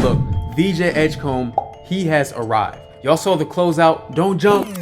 look, VJ Edgecombe, he has arrived. Y'all saw the closeout, don't jump.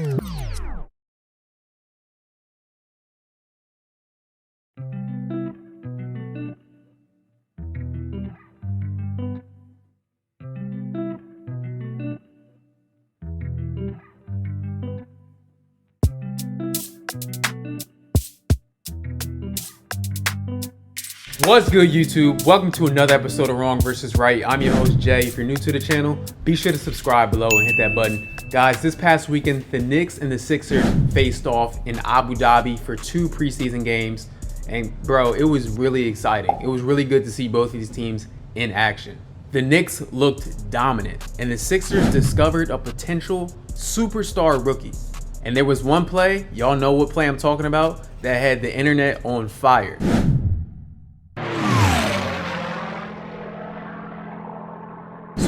What's good, YouTube? Welcome to another episode of Wrong vs. Right. I'm your host, Jay. If you're new to the channel, be sure to subscribe below and hit that button. Guys, this past weekend, the Knicks and the Sixers faced off in Abu Dhabi for 2 preseason games. And bro, it was really exciting. It was really good to see both of these teams in action. The Knicks looked dominant, and the Sixers discovered a potential superstar rookie. And there was one play, y'all know what play I'm talking about, that had the internet on fire.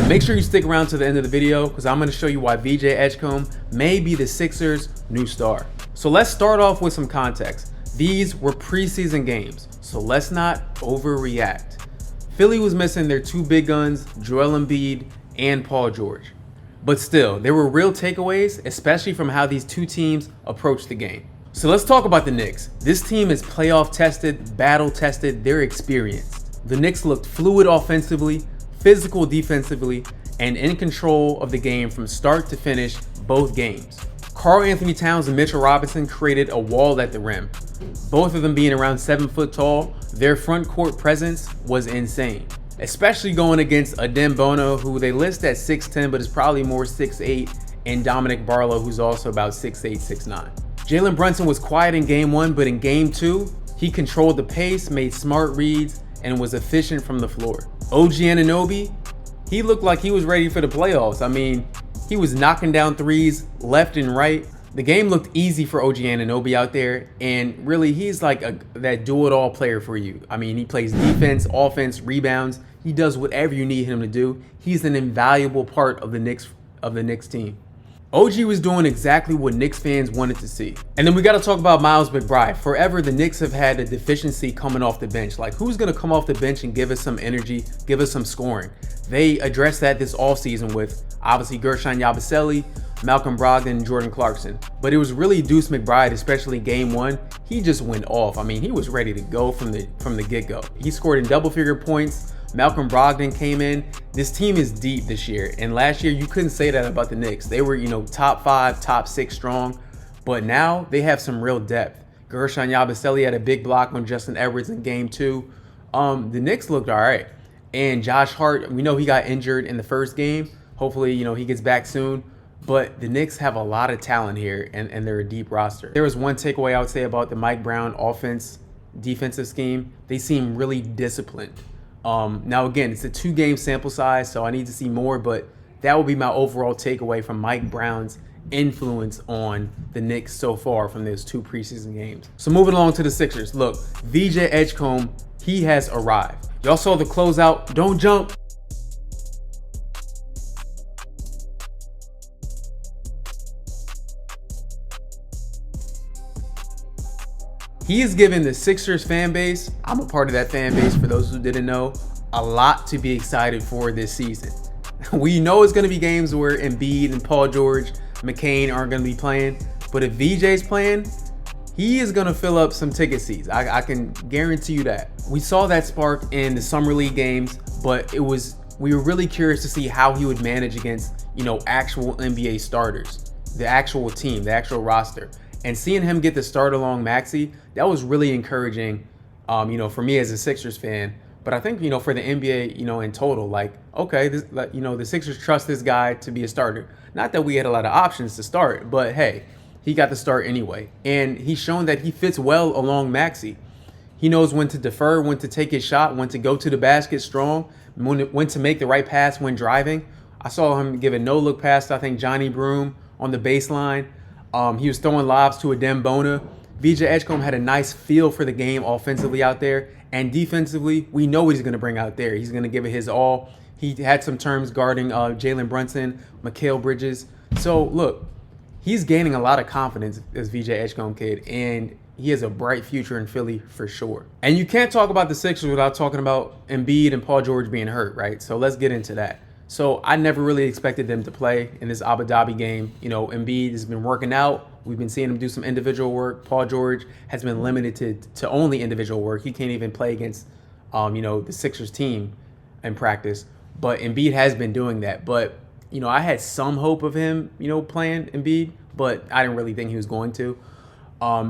Make sure you stick around to the end of the video because I'm going to show you why VJ Edgecombe may be the Sixers' new star. So let's start off with some context. These were preseason games, so let's not overreact. Philly was missing their 2 big guns, Joel Embiid and Paul George. But still, there were real takeaways, especially from how these 2 teams approached the game. So let's talk about the Knicks. This team is playoff tested, battle tested, they're experienced. The Knicks looked fluid offensively, physical defensively, and in control of the game from start to finish both games. Karl Anthony Towns and Mitchell Robinson created a wall at the rim. Both of them being around 7 foot tall, their front court presence was insane. Especially going against Adem Bono, who they list at 6'10", but is probably more 6'8", and Dominic Barlow, who's also about 6'8", 6'9". Jalen Brunson was quiet in game 1, but in game 2, he controlled the pace, made smart reads, and was efficient from the floor. OG Anunoby, he looked like he was ready for the playoffs. I mean, he was knocking down threes left and right. The game looked easy for OG Anunoby out there, and really he's like that do-it-all player for you. I mean, he plays defense, offense, rebounds. He does whatever you need him to do. He's an invaluable part of the Knicks team. OG was doing exactly what Knicks fans wanted to see. And then we got to talk about Miles McBride. Forever, the Knicks have had a deficiency coming off the bench. Like, who's going to come off the bench and give us some energy, give us some scoring? They addressed that this offseason with, obviously, Gershon Yabusele, Malcolm Brogdon, and Jordan Clarkson. But it was really Deuce McBride, especially game 1. He just went off. I mean, he was ready to go from the get-go. He scored in double-figure points. Malcolm Brogdon came in. This team is deep this year, and last year you couldn't say that about the Knicks. They were, top 5, top 6 strong, but now they have some real depth. Gershon Yabusele had a big block on Justin Edwards in game 2. The Knicks looked all right, and Josh Hart, we know he got injured in the first game. Hopefully, he gets back soon. But the Knicks have a lot of talent here, and they're a deep roster. There was one takeaway I would say about the Mike Brown defensive scheme. They seem really disciplined. Now again, it's a 2-game sample size, so I need to see more, but that will be my overall takeaway from Mike Brown's influence on the Knicks so far from those 2 preseason games. So moving along to the Sixers. Look, VJ Edgecombe, he has arrived. Y'all saw the closeout, don't jump. He is giving the Sixers fan base, I'm a part of that fan base for those who didn't know, a lot to be excited for this season. We know it's going to be games where Embiid and Paul George, McCain aren't going to be playing, but if VJ's playing, he is going to fill up some ticket seats. I can guarantee you that. We saw that spark in the Summer League games, but we were really curious to see how he would manage against, actual NBA starters, the actual team, the actual roster. And seeing him get the start along Maxey, that was really encouraging, for me as a Sixers fan. But I think, for the NBA, in total, okay, the Sixers trust this guy to be a starter. Not that we had a lot of options to start, but hey, he got the start anyway. And he's shown that he fits well along Maxey. He knows when to defer, when to take his shot, when to go to the basket strong, when to make the right pass when driving. I saw him give a no-look pass to, I think, Johnny Broome on the baseline. He was throwing lobs to Adem Bono. VJ Edgecombe had a nice feel for the game offensively out there. And defensively, we know what he's going to bring out there. He's going to give it his all. He had some terms guarding Jalen Brunson, Mikal Bridges. So, look, he's gaining a lot of confidence as VJ Edgecombe kid. And he has a bright future in Philly for sure. And you can't talk about the Sixers without talking about Embiid and Paul George being hurt, right? So let's get into that. So I never really expected them to play in this Abu Dhabi game. You know, Embiid has been working out. We've been seeing him do some individual work. Paul George has been limited to only individual work. He can't even play against, you know, the Sixers team in practice. But Embiid has been doing that. But, you know, I had some hope of him, you know, playing Embiid, but I didn't really think he was going to.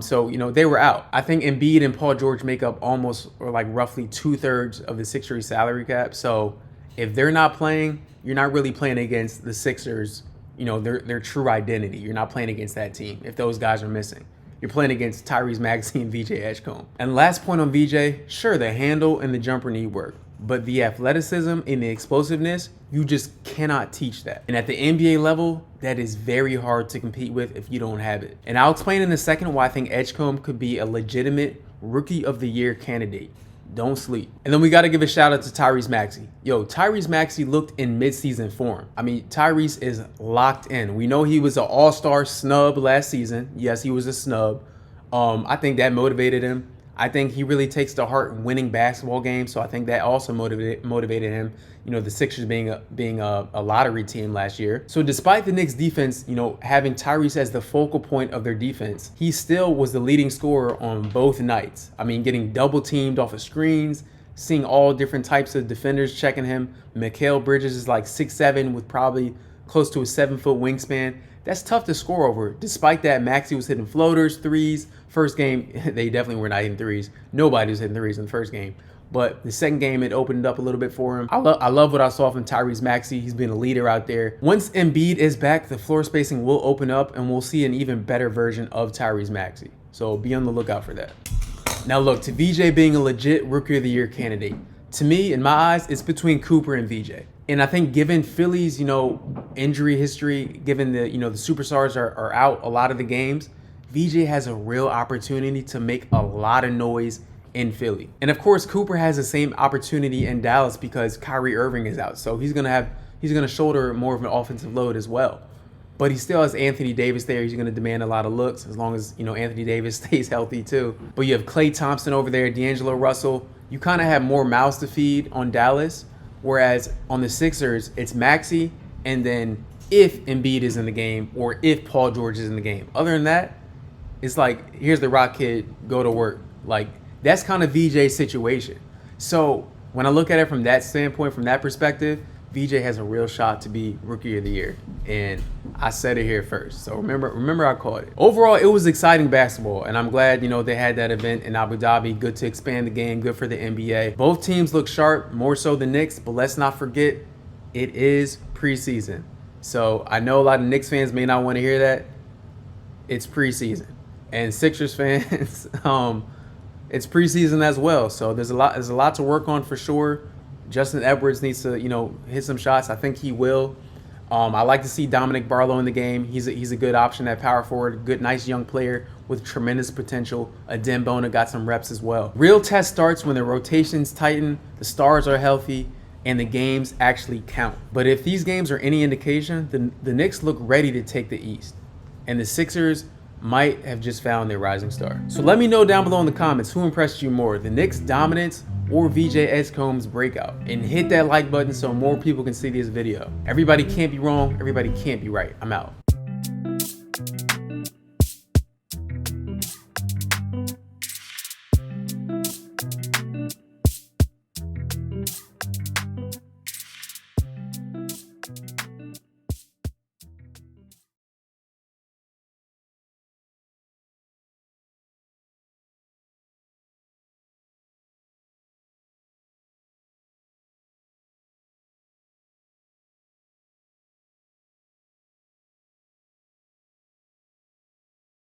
So, you know, they were out. I think Embiid and Paul George make up almost, or like roughly 2/3 of the Sixers salary cap. So if they're not playing, you're not really playing against the Sixers, you know, their true identity. You're not playing against that team if those guys are missing. You're playing against Tyrese Maxey and VJ Edgecombe. And last point on VJ, sure, the handle and the jumper need work, but the athleticism and the explosiveness, you just cannot teach that. And at the NBA level, that is very hard to compete with if you don't have it. And I'll explain in a second why I think Edgecombe could be a legitimate Rookie of the Year candidate. Don't sleep. And then we got to give a shout out to Tyrese Maxey. Yo, Tyrese Maxey looked in midseason form. I mean, Tyrese is locked in. We know he was an all-star snub last season. Yes, he was a snub. I think that motivated him. I think he really takes to heart winning basketball games. So I think that also motivated him. You know, the Sixers being a lottery team last year. So despite the Knicks defense, you know, having Tyrese as the focal point of their defense, he still was the leading scorer on both nights. I mean, getting double teamed off of screens, seeing all different types of defenders checking him. Mikal Bridges is like 6'7" with probably close to a 7-foot wingspan. That's tough to score over. Despite that, Maxey was hitting floaters, threes. First game, they definitely were not hitting threes. Nobody was hitting threes in the first game. But the second game, it opened up a little bit for him. I love what I saw from Tyrese Maxey. He's been a leader out there. Once Embiid is back, the floor spacing will open up, and we'll see an even better version of Tyrese Maxey. So be on the lookout for that. Now look, to VJ being a legit Rookie of the Year candidate, to me, in my eyes, it's between Cooper and VJ. And I think given Philly's, you know, injury history, given the, you know, the superstars are out a lot of the games, VJ has a real opportunity to make a lot of noise in Philly. And of course, Cooper has the same opportunity in Dallas because Kyrie Irving is out. So he's gonna shoulder more of an offensive load as well. But he still has Anthony Davis there. He's gonna demand a lot of looks as long as, you know, Anthony Davis stays healthy too. But you have Klay Thompson over there, D'Angelo Russell. You kind of have more mouths to feed on Dallas. Whereas on the Sixers, it's Maxey, and then if Embiid is in the game or if Paul George is in the game. Other than that, it's like, here's the Rock Kid, go to work. Like, that's kind of VJ's situation. So when I look at it from that standpoint, from that perspective, VJ has a real shot to be Rookie of the Year. And I said it here first. So remember I called it. Overall, it was exciting basketball. And I'm glad, you know, they had that event in Abu Dhabi. Good to expand the game. Good for the NBA. Both teams look sharp, more so the Knicks. But let's not forget, it is preseason. So I know a lot of Knicks fans may not want to hear that. It's preseason. And Sixers fans, it's preseason as well. So there's a lot to work on for sure. Justin Edwards needs to, you know, hit some shots. I think he will. I like to see Dominic Barlow in the game. He's a good option at power forward. Good, nice young player with tremendous potential. Adem Bona got some reps as well. Real test starts when the rotations tighten, the stars are healthy, and the games actually count. But if these games are any indication, the Knicks look ready to take the East. And the Sixers might have just found their rising star. So let me know down below in the comments who impressed you more, the Knicks' dominance or VJ Edgecombe's breakout. And hit that like button so more people can see this video. Everybody can't be wrong, everybody can't be right. I'm out.